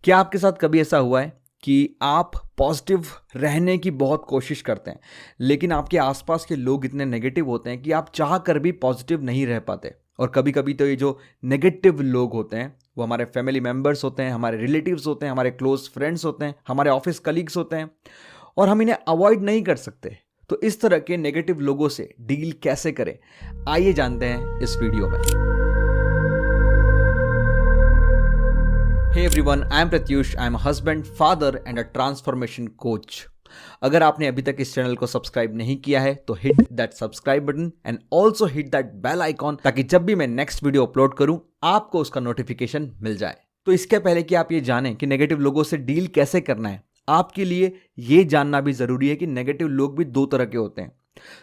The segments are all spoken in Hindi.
क्या आपके साथ कभी ऐसा हुआ है कि आप पॉजिटिव रहने की बहुत कोशिश करते हैं, लेकिन आपके आसपास के लोग इतने नेगेटिव होते हैं कि आप चाह कर भी पॉजिटिव नहीं रह पाते? और कभी कभी तो ये जो नेगेटिव लोग होते हैं वो हमारे फैमिली मेम्बर्स होते हैं, हमारे रिलेटिव्स होते हैं, हमारे क्लोज फ्रेंड्स होते हैं, हमारे ऑफिस कलीग्स होते हैं, और हम इन्हें अवॉइड नहीं कर सकते। तो इस तरह के नेगेटिव लोगों से डील कैसे करें, आइए जानते हैं इस वीडियो में। Hey everyone, I am Pratyush. I am a husband, father and a transformation coach. अगर आपने अभी तक इस चैनल को सब्सक्राइब नहीं किया है तो hit that subscribe button and also hit that bell icon, ताकि जब भी मैं नेक्स्ट वीडियो अपलोड करूं आपको उसका नोटिफिकेशन मिल जाए। तो इसके पहले कि आप ये जानें कि नेगेटिव लोगों से डील कैसे करना है, आपके लिए ये जानना भी जरूरी है कि नेगेटिव लोग भी दो तरह के होते हैं।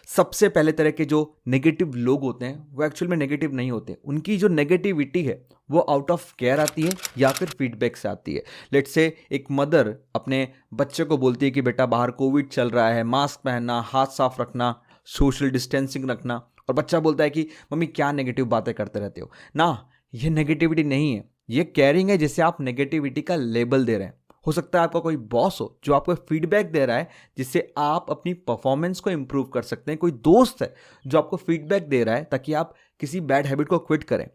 सबसे पहले तरह के जो नेगेटिव लोग होते हैं वो एक्चुअल में नेगेटिव नहीं होते। उनकी जो नेगेटिविटी है वो आउट ऑफ केयर आती है या फिर फीडबैक से आती है। लेट्स से एक मदर अपने बच्चे को बोलती है कि बेटा बाहर कोविड चल रहा है, मास्क पहनना, हाथ साफ रखना, सोशल डिस्टेंसिंग रखना, और बच्चा बोलता है कि मम्मी क्या नेगेटिव बातें करते रहते हो ना। ये नेगेटिविटी नहीं है, ये केयरिंग है, जिसे आप नेगेटिविटी का लेबल दे रहे हैं। हो सकता है आपका कोई बॉस हो जो आपको फीडबैक दे रहा है जिससे आप अपनी परफॉर्मेंस को इंप्रूव कर सकते हैं। कोई दोस्त है जो आपको फीडबैक दे रहा है ताकि आप किसी बैड हैबिट को क्विट करें।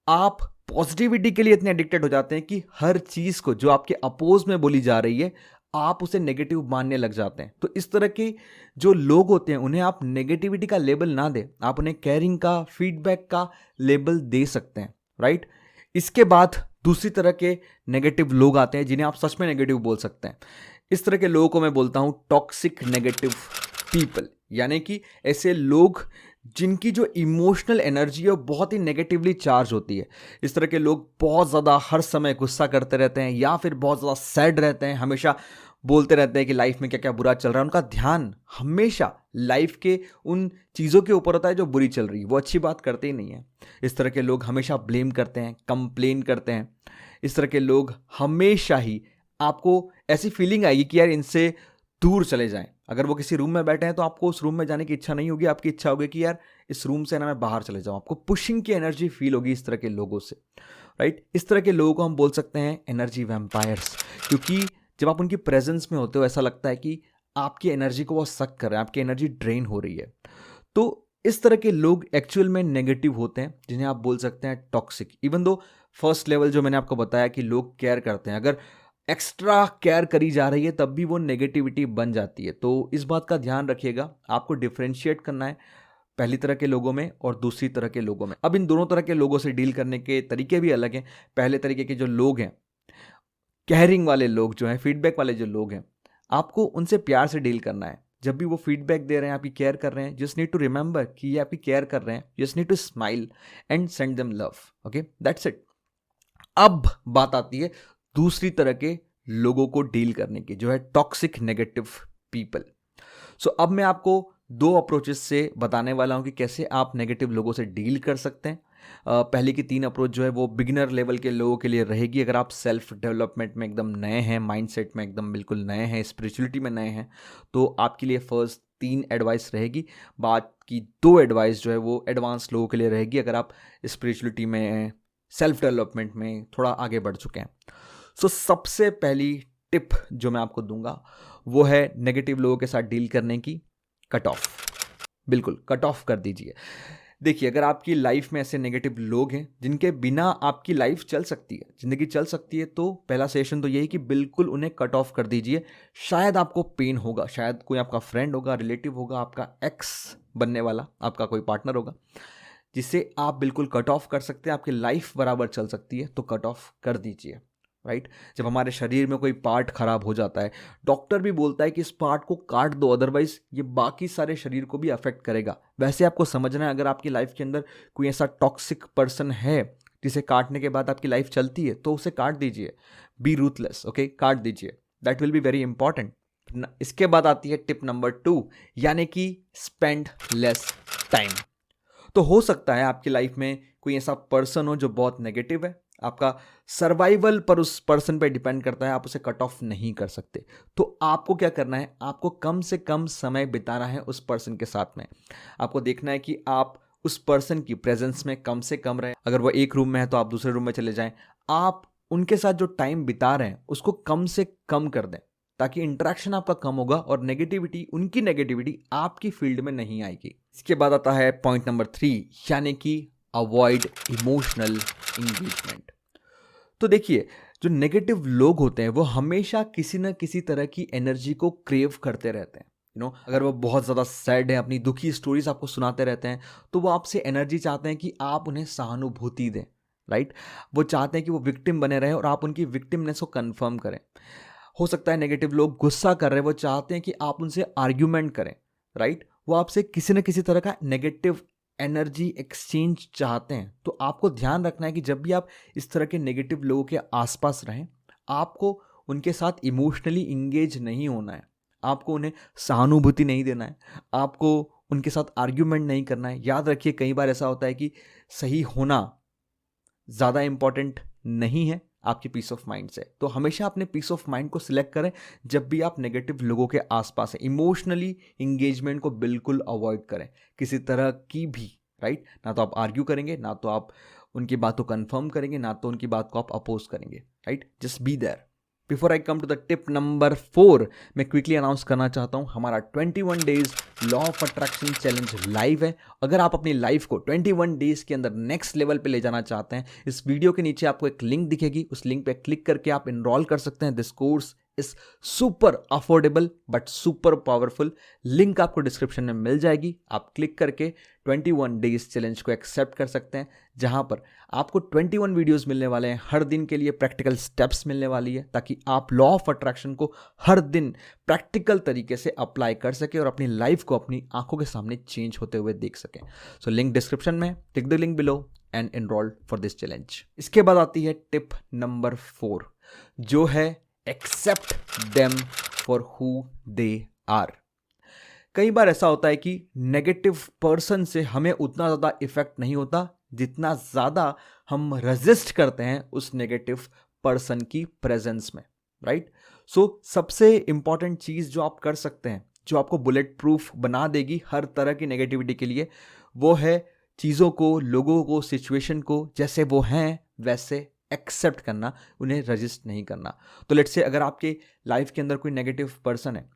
आप पॉजिटिविटी के लिए इतने एडिक्टेड हो जाते हैं कि हर चीज को जो आपके अपोज में बोली जा रही है आप उसे नेगेटिव मानने लग जाते हैं। तो इस तरह के जो लोग होते हैं उन्हें आप नेगेटिविटी का लेबल ना दें, आप उन्हें केयरिंग का, फीडबैक का लेबल दे सकते हैं, राइट। इसके बाद दूसरी तरह के नेगेटिव लोग आते हैं जिन्हें आप सच में नेगेटिव बोल सकते हैं। इस तरह के लोगों को मैं बोलता हूं टॉक्सिक नेगेटिव पीपल, यानी कि ऐसे लोग जिनकी जो इमोशनल एनर्जी है वो बहुत ही नेगेटिवली चार्ज होती है। इस तरह के लोग बहुत ज़्यादा हर समय गुस्सा करते रहते हैं या फिर बहुत ज़्यादा सैड रहते हैं, हमेशा बोलते रहते हैं कि लाइफ में क्या क्या बुरा चल रहा है। उनका ध्यान हमेशा लाइफ के उन चीज़ों के ऊपर होता है जो बुरी चल रही है, वो अच्छी बात करते ही नहीं है। इस तरह के लोग हमेशा ब्लेम करते हैं, कंप्लेन करते हैं। इस तरह के लोग हमेशा ही आपको ऐसी फीलिंग आएगी कि यार इनसे दूर चले जाएं। अगर वो किसी रूम में बैठे हैं तो आपको उस रूम में जाने की इच्छा नहीं होगी, आपकी इच्छा होगी कि यार इस रूम से ना मैं बाहर चले जाऊं। आपको पुशिंग की एनर्जी फील होगी इस तरह के लोगों से, राइट। इस तरह के लोगों को हम बोल सकते हैं एनर्जी वैम्पायर्स, क्योंकि जब आप उनकी प्रेजेंस में होते हो ऐसा लगता है कि आपकी एनर्जी को वो सक कर रहे हैं, आपकी एनर्जी ड्रेन हो रही है। तो इस तरह के लोग एक्चुअल में नेगेटिव होते हैं, जिन्हें आप बोल सकते हैं toxic. Even though first level जो मैंने आपको बताया कि लोग केयर करते हैं, अगर एक्स्ट्रा केयर करी जा रही है तब भी वो नेगेटिविटी बन जाती है। तो इस बात का ध्यान रखिएगा, आपको डिफ्रेंशिएट करना है पहली तरह के लोगों में और दूसरी तरह के लोगों में। अब इन दोनों तरह के लोगों से डील करने के तरीके भी अलग हैं। पहले तरीके के जो लोग हैं, केयरिंग वाले लोग जो हैं, फीडबैक वाले जो लोग हैं, आपको उनसे प्यार से डील करना है। जब भी वो फीडबैक दे रहे हैं, आपकी केयर कर रहे हैं, जस्ट नीड टू रिमेंबर कि ये आपकी केयर कर रहे हैं, just need to smile and send them love, okay, that's it. अब बात आती है दूसरी तरह के लोगों को डील करने की, जो है टॉक्सिक नेगेटिव पीपल। सो अब मैं आपको दो अप्रोचेस से बताने वाला हूं कि कैसे आप नेगेटिव लोगों से डील कर सकते हैं। पहले की तीन अप्रोच जो है वो बिगिनर लेवल के लोगों के लिए रहेगी। अगर आप सेल्फ डेवलपमेंट में एकदम नए हैं, माइंडसेट में एकदम बिल्कुल नए हैं, स्पिरिचुअलिटी में नए हैं, तो आपके लिए फर्स्ट 3 एडवाइस रहेगी। बाद की 2 एडवाइस जो है वो एडवांस लोगों के लिए रहेगी, अगर आप स्पिरिचुअलिटी में, सेल्फ डेवलपमेंट में थोड़ा आगे बढ़ चुके हैं। सो सबसे पहली टिप जो मैं आपको दूंगा वो है नेगेटिव लोगों के साथ डील करने की, कट ऑफ। बिल्कुल कट ऑफ कर दीजिए। देखिए, अगर आपकी लाइफ में ऐसे नेगेटिव लोग हैं जिनके बिना आपकी लाइफ चल सकती है, जिंदगी चल सकती है, तो पहला सेशन तो यही कि बिल्कुल उन्हें कट ऑफ कर दीजिए। शायद आपको पेन होगा, शायद कोई आपका फ्रेंड होगा, रिलेटिव होगा, आपका एक्स बनने वाला आपका कोई पार्टनर होगा जिसे आप बिल्कुल कट ऑफ कर सकते हैं। आपकी लाइफ बराबर चल सकती है तो कट ऑफ कर दीजिए, राइट। जब हमारे शरीर में कोई पार्ट खराब हो जाता है, डॉक्टर भी बोलता है कि इस पार्ट को काट दो, अदरवाइज ये बाकी सारे शरीर को भी अफेक्ट करेगा। वैसे आपको समझना है, अगर आपकी लाइफ के अंदर कोई ऐसा टॉक्सिक पर्सन है जिसे काटने के बाद आपकी लाइफ चलती है तो उसे काट दीजिए। बी रूथलेस, ओके, काट दीजिए, that will be very important. इसके बाद आती है टिप नंबर 2, यानी कि स्पेंड लेस टाइम। तो हो सकता है आपकी लाइफ में कोई ऐसा पर्सन हो जो बहुत नेगेटिव है, आपका सर्वाइवल पर उस पर्सन पे डिपेंड करता है, आप उसे कट ऑफ नहीं कर सकते। तो आपको क्या करना है, आपको कम से कम समय बिताना है उस पर्सन के साथ में। आपको देखना है कि आप उस पर्सन की प्रेजेंस में कम से कम रहे। अगर वो एक रूम में है तो आप दूसरे रूम में चले जाएं। आप उनके साथ जो टाइम बिता रहे हैं उसको कम से कम कर दें, ताकि इंटरेक्शन आपका कम होगा और नेगेटिविटी, उनकी नेगेटिविटी आपकी फील्ड में नहीं आएगी। इसके बाद आता है पॉइंट नंबर 3, यानी कि अवॉइड इमोशनल इंगेजमेंट। तो देखिए, जो नेगेटिव लोग होते हैं वो हमेशा किसी न किसी तरह की एनर्जी को क्रेव करते रहते हैं। अगर वो बहुत ज़्यादा सैड है, अपनी दुखी स्टोरीज आपको सुनाते रहते हैं, तो वो आपसे एनर्जी चाहते हैं कि आप उन्हें सहानुभूति दें, राइट। वो चाहते हैं कि वो विक्टिम बने रहें और आप उनकी विक्टिमनेस को कंफर्म करें। हो सकता है नेगेटिव लोग गुस्सा कर रहे हैं, वो चाहते हैं कि आप उनसे आर्ग्यूमेंट करें, राइट। वो आपसे किसी न किसी तरह का नेगेटिव एनर्जी एक्सचेंज चाहते हैं। तो आपको ध्यान रखना है कि जब भी आप इस तरह के नेगेटिव लोगों के आसपास रहें, आपको उनके साथ इमोशनली इंगेज नहीं होना है, आपको उन्हें सहानुभूति नहीं देना है, आपको उनके साथ आर्ग्यूमेंट नहीं करना है। याद रखिए, कई बार ऐसा होता है कि सही होना ज़्यादा इंपॉर्टेंट नहीं है आपकी पीस ऑफ माइंड से। तो हमेशा अपने पीस ऑफ माइंड को सिलेक्ट करें जब भी आप नेगेटिव लोगों के आसपास हैं। इमोशनली इंगेजमेंट को बिल्कुल अवॉइड करें किसी तरह की भी, राइट। ना तो आप आर्ग्यू करेंगे, ना तो आप उनकी बात को कंफर्म करेंगे, ना तो उनकी बात को आप अपोज करेंगे, right. Just be there. Before I come to the tip number 4, मैं क्विकली अनाउंस करना चाहता हूं, हमारा 21 days law of attraction challenge live है। अगर आप अपनी लाइफ को 21 डेज के अंदर नेक्स्ट लेवल पे ले जाना चाहते हैं, इस वीडियो के नीचे आपको एक लिंक दिखेगी, उस लिंक पे क्लिक करके आप इनरोल कर सकते हैं। This course is super affordable but super powerful. Link आपको डिस्क्रिप्शन में मिल जाएगी, आप क्लिक करके 21 डेज चैलेंज को एक्सेप्ट कर सकते हैं, जहां पर आपको 21 वीडियोस मिलने वाले हैं, हर दिन के लिए प्रैक्टिकल स्टेप्स मिलने वाली है, ताकि आप लॉ ऑफ अट्रैक्शन को हर दिन प्रैक्टिकल तरीके से अप्लाई कर सके और अपनी लाइफ को अपनी आंखों के सामने चेंज होते हुए देख सकें। सो लिंक डिस्क्रिप्शन में, click the link below and enroll for this challenge. इसके बाद आती है टिप नंबर 4, जो है accept them for who they are. कई बार ऐसा होता है कि नेगेटिव पर्सन से हमें उतना ज़्यादा इफेक्ट नहीं होता जितना ज़्यादा हम रेजिस्ट करते हैं उस नेगेटिव पर्सन की प्रेजेंस में, राइट। सो सबसे इंपॉर्टेंट चीज़ जो आप कर सकते हैं, जो आपको बुलेट प्रूफ बना देगी हर तरह की नेगेटिविटी के लिए, वो है चीज़ों को, लोगों को, सिचुएशन को जैसे वो हैं वैसे एक्सेप्ट करना, उन्हें रजिस्ट नहीं करना। तो लेट्स से अगर आपके लाइफ के अंदर कोई नेगेटिव पर्सन है,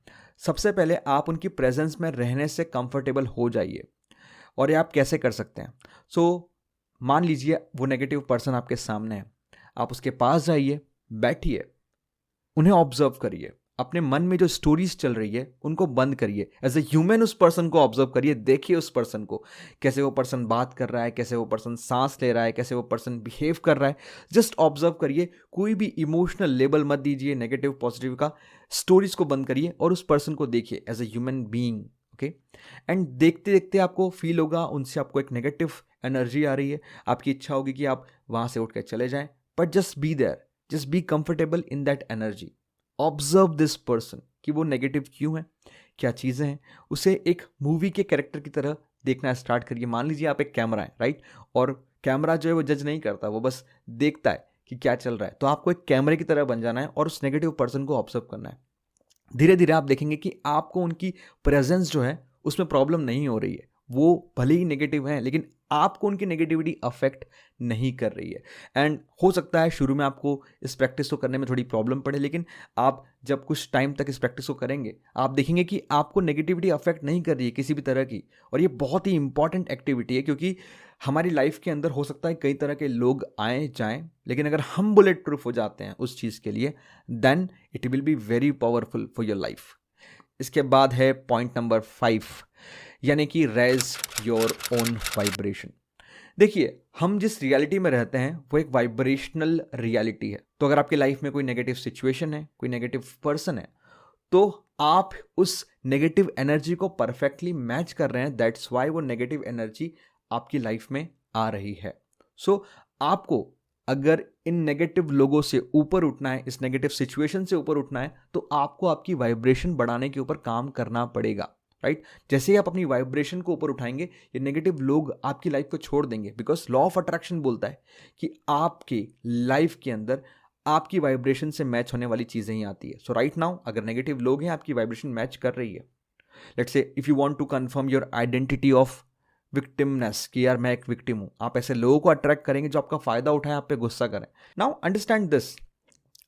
सबसे पहले आप उनकी प्रेजेंस में रहने से कंफर्टेबल हो जाइए। और ये आप कैसे कर सकते हैं? सो मान लीजिए वो नेगेटिव पर्सन आपके सामने है, आप उसके पास जाइए, बैठिए, उन्हें ऑब्जर्व करिए, अपने मन में जो स्टोरीज चल रही है उनको बंद करिए। एज ए ह्यूमन उस पर्सन को ऑब्जर्व करिए, देखिए उस पर्सन को, कैसे वो पर्सन बात कर रहा है, कैसे वो पर्सन सांस ले रहा है, कैसे वो पर्सन बिहेव कर रहा है। जस्ट ऑब्जर्व करिए, कोई भी इमोशनल लेबल मत दीजिए नेगेटिव पॉजिटिव का। स्टोरीज को बंद करिए और उस पर्सन को देखिए as a human being, okay. And देखते देखते आपको फील होगा उनसे आपको एक नेगेटिव एनर्जी आ रही है, आपकी इच्छा होगी कि आप वहां से उठ कर चले जाएं, but just be there, just be comfortable in that energy. Observe this person कि वो नेगेटिव क्यों है, क्या चीज़ें हैं। उसे एक मूवी के कैरेक्टर की तरह देखना स्टार्ट करिए। मान लीजिए आप एक कैमरा है, राइट, और कैमरा जो है वो जज नहीं करता, वो बस देखता है कि क्या चल रहा है। तो आपको एक कैमरे की तरह बन जाना है और उस नेगेटिव पर्सन को ऑब्जर्व करना है। धीरे धीरे आप देखेंगे कि आपको उनकी प्रेजेंस जो है उसमें प्रॉब्लम नहीं हो रही है। वो भले ही नेगेटिव हैं, लेकिन आपको उनकी नेगेटिविटी अफेक्ट नहीं कर रही है। एंड हो सकता है शुरू में आपको इस प्रैक्टिस को करने में थोड़ी प्रॉब्लम पड़े, लेकिन आप जब कुछ टाइम तक इस प्रैक्टिस को करेंगे, आप देखेंगे कि आपको नेगेटिविटी अफेक्ट नहीं कर रही है किसी भी तरह की। और ये बहुत ही इंपॉर्टेंट एक्टिविटी है, क्योंकि हमारी लाइफ के अंदर हो सकता है कई तरह के लोग आए जाएं, लेकिन अगर हम बुलेट प्रूफ हो जाते हैं उस चीज़ के लिए, then it will be very powerful for your life. इसके बाद है पॉइंट नंबर 5, यानी कि रेज योर ओन वाइब्रेशन। देखिए, हम जिस रियलिटी में रहते हैं वो एक वाइब्रेशनल रियलिटी है। तो अगर आपकी लाइफ में कोई नेगेटिव सिचुएशन है, कोई नेगेटिव पर्सन है, तो आप उस नेगेटिव एनर्जी को परफेक्टली मैच कर रहे हैं। दैट्स वाई वो नेगेटिव एनर्जी आपकी लाइफ में आ रही है। सो आपको अगर इन नेगेटिव लोगों से ऊपर उठना है, इस नेगेटिव सिचुएशन से ऊपर उठना है, तो आपको आपकी वाइब्रेशन बढ़ाने के ऊपर काम करना पड़ेगा, राइट। जैसे ही आप अपनी वाइब्रेशन को ऊपर उठाएंगे, ये नेगेटिव लोग आपकी लाइफ को छोड़ देंगे, बिकॉज लॉ ऑफ अट्रैक्शन बोलता है कि आपकी लाइफ के अंदर आपकी वाइब्रेशन से मैच होने वाली चीज़ें ही आती है। सो राइट नाउ अगर नेगेटिव लोग हैं, आपकी वाइब्रेशन मैच कर रही है, let's say if you want to confirm your identity of victimness कि यार मैं एक विक्टिम हूँ, आप ऐसे लोगों को अट्रैक्ट करेंगे जो आपका फायदा उठाए, आप पे गुस्सा करें। नाउ अंडरस्टैंड दिस,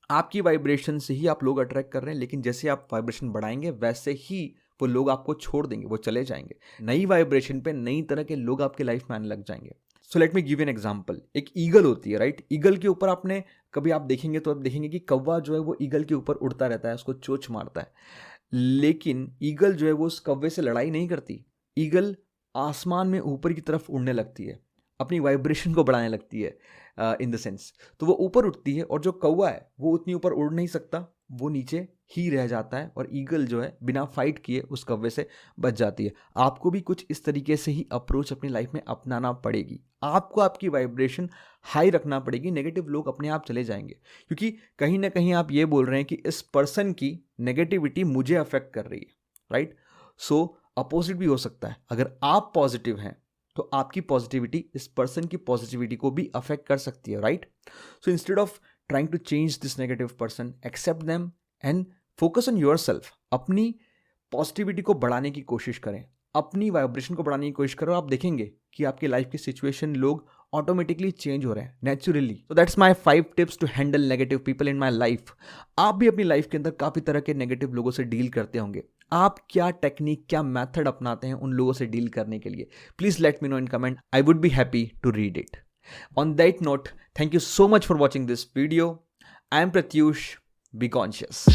आपकी वाइब्रेशन से ही आप लोग अट्रैक्ट कर रहे हैं, लेकिन जैसे आप वाइब्रेशन बढ़ाएंगे वैसे ही वो लोग आपको छोड़ देंगे, वो चले जाएंगे। नई वाइब्रेशन पे नई तरह के लोग आपके लाइफ में आने लग जाएंगे। So let me give an example. एक ईगल होती है, राइट? ईगल के ऊपर आपने कभी आप देखेंगे तो आप देखेंगे कि कौवा जो है वो ईगल के ऊपर उड़ता रहता है, उसको चोंच मारता है, लेकिन ईगल जो है वो उस कौवे से लड़ाई नहीं करती। ईगल आसमान में ऊपर की तरफ उड़ने लगती है, अपनी वाइब्रेशन को बढ़ाने लगती है इन द सेंस। तो वो ऊपर उठती है, और जो कौवा है वो उतनी ऊपर उड़ नहीं सकता, वो नीचे ही रह जाता है, और ईगल जो है बिना फाइट किए उस कौवे से बच जाती है। आपको भी कुछ इस तरीके से ही अप्रोच अपनी लाइफ में अपनाना पड़ेगी। आपको आपकी वाइब्रेशन हाई रखना पड़ेगी, नेगेटिव लोग अपने आप चले जाएंगे। क्योंकि कहीं ना कहीं आप ये बोल रहे हैं कि इस पर्सन की नेगेटिविटी मुझे अफेक्ट कर रही है, राइट? सो अपोजिट भी हो सकता है। अगर आप पॉजिटिव हैं तो आपकी पॉजिटिविटी इस पर्सन की पॉजिटिविटी को भी अफेक्ट कर सकती है, right? So instead of trying to change this negative person, accept them and focus on yourself. अपनी पॉजिटिविटी को बढ़ाने की कोशिश करें, अपनी वाइब्रेशन को बढ़ाने की कोशिश करो। आप देखेंगे कि आपकी लाइफ की सिचुएशन, लोग ऑटोमेटिकली चेंज हो रहे हैं नेचुरली। तो that's my 5 tips to handle negative people in my life. आप भी अपनी लाइफ के अंदर काफ़ी तरह के नेगेटिव लोगों से डील करते होंगे। आप क्या टेक्निक, क्या मेथड अपनाते हैं उन लोगों से डील करने के लिए? Please let me know in comment, I would be happy to read it. On that note, thank you so much for watching this video. I am Pratyush, be conscious.